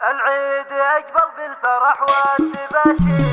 العيد أقبل بالفرح والتباشير.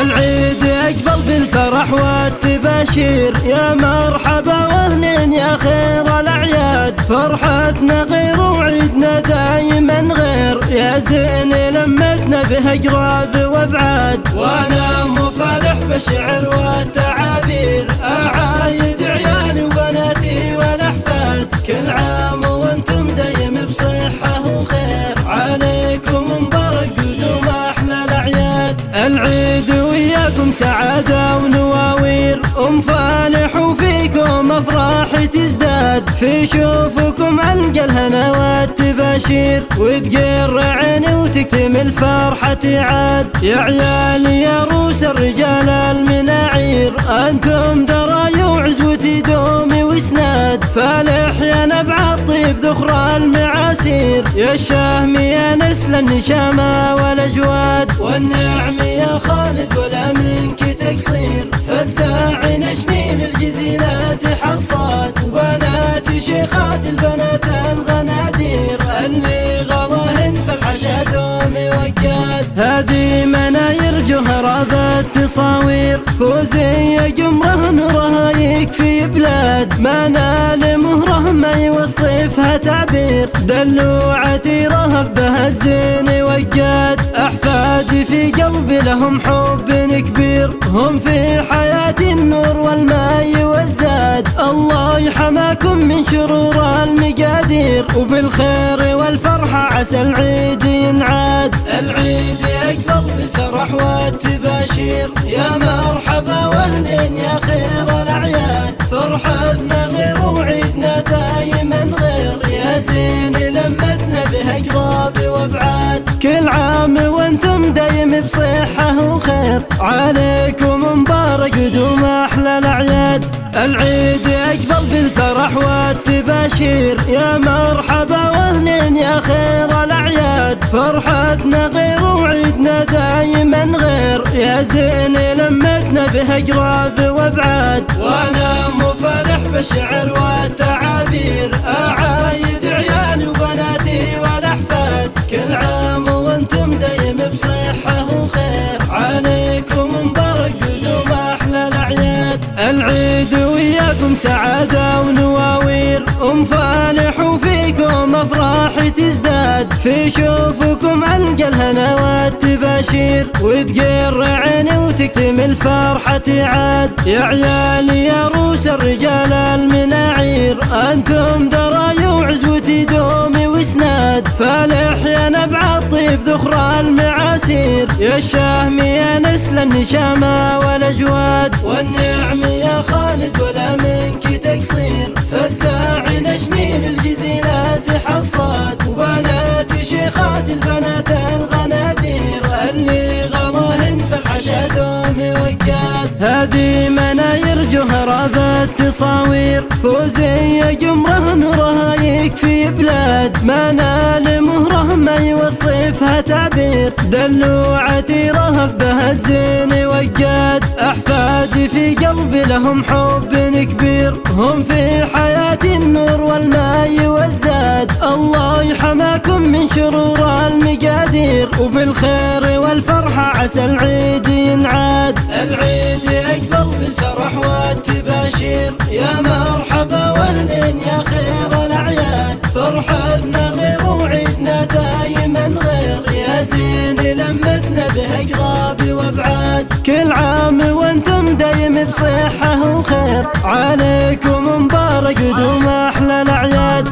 العيد أقبل بالفرح والتباشير، يا مرحبا واهلين يا خير الأعياد. فرحتنا غير وعيدنا دايما غير، يا زين لمتنا بهجراب وابعاد. وانا مفالح بالشعر والتعابير، اعايد عيالي وبناتي والاحفاد. كل عام وانتم دايم بصحة وخير، عليكم مبارك قدوم احلى الاعياد. العيد وياكم سعادة ونواوير، فالح وفيكم افراح تزداد. في شوفكم القى الهنا والتباشير، وتقر عيني وتكتمل فرحتي عاد. يا عيالي يا روس الرجال المناعير، انتم دراي وعزوتي دومي واسناد. فالح يا نبع الطيب ذخر المعاسير، يا الشهم يا نسل النشامة والاجواد. والنعم يا خالد ولا منك تقصير، فزاع نشمين الجزيلات حصاد. وبنات شيخات البنات الغنادير، اللي غلاهن فالحشا دومي وقاد. هذه مناير جوهرة بالتصاوير، فوزية جمره نورها يكفي بلاد. منال مهره ما يوصفها تعبير، دلوعتي رهب بها الزين وقاد. أحفادي في قلبي لهم حب كبير، هم في حياتي النور والماء والزاد. الله يحماكم من شرور المقادير، وبالخير والفرحة عسى العيد ينعاد. العيد أقبل بالفرح والتباشير، يا مرحبا واهلين يا خير الأعياد. فرحتنا غير وعيدنا دايما غير، يا زين لمتنا بهجراب وابعاد. كل عام وانتم دايم بصحة وخير، عليكم مبارك قدوم احلى الاعياد. العيد أقبل بالفرح والتباشير، يا مرحبا واهلين يا خير الأعياد. فرحتنا غير وعيدنا دايما غير، يا زين لمتنا بهجراب وابعاد. وانا مفالح بالشعر والتعابير، اعايد عيالي وبناتي والاحفاد. كل عام وانتم دايم بصحة وخير، عليكم مبارك قدوم احلى الاعياد. العيد وياكم سعادة ونواوير، فالح وفيكم افراح تزداد. في شوفكم القى الهنا والتباشير، وتقر عيني وتكتمل فرحتي عاد. يا عيالي يا روس الرجال المناعير، انتم دراي وعزوتي دومي واسناد. فالح يا نبع الطيب ذخر المعاسير، يا الشهم يا نسل النشامة والاجواد. والنعم يا خالد ولا منك تقصير، فزاع نشمين الجزيلات حصاد. وبنات شيخات البنات الغنادير، اللي غلاهن فالحشا دومي وقاد. هذه مناير جوهرة بالتصاوير، فوزية جمره نورها يكفي بلاد. منال مهره ما يوصفها تعبير، دلوعتي رهب بها الزين وقاد. أحفادي في قلبي لهم حب كبير، هم في حياتي النور والماء والزاد. الله يحماكم من شرور المقادير، وبالخير والفرحة عسى العيد ينعاد. العيد أقبل بالفرح والتباشير، يا مرحبا واهلين يا خير الأعياد. فرحتنا غير وعيدنا دايما غير، يا زين لمتنا بهجراب وابعاد. كل عام وانتم دايم بصحة وخير، عليكم مبارك قدوم احلى الاعياد.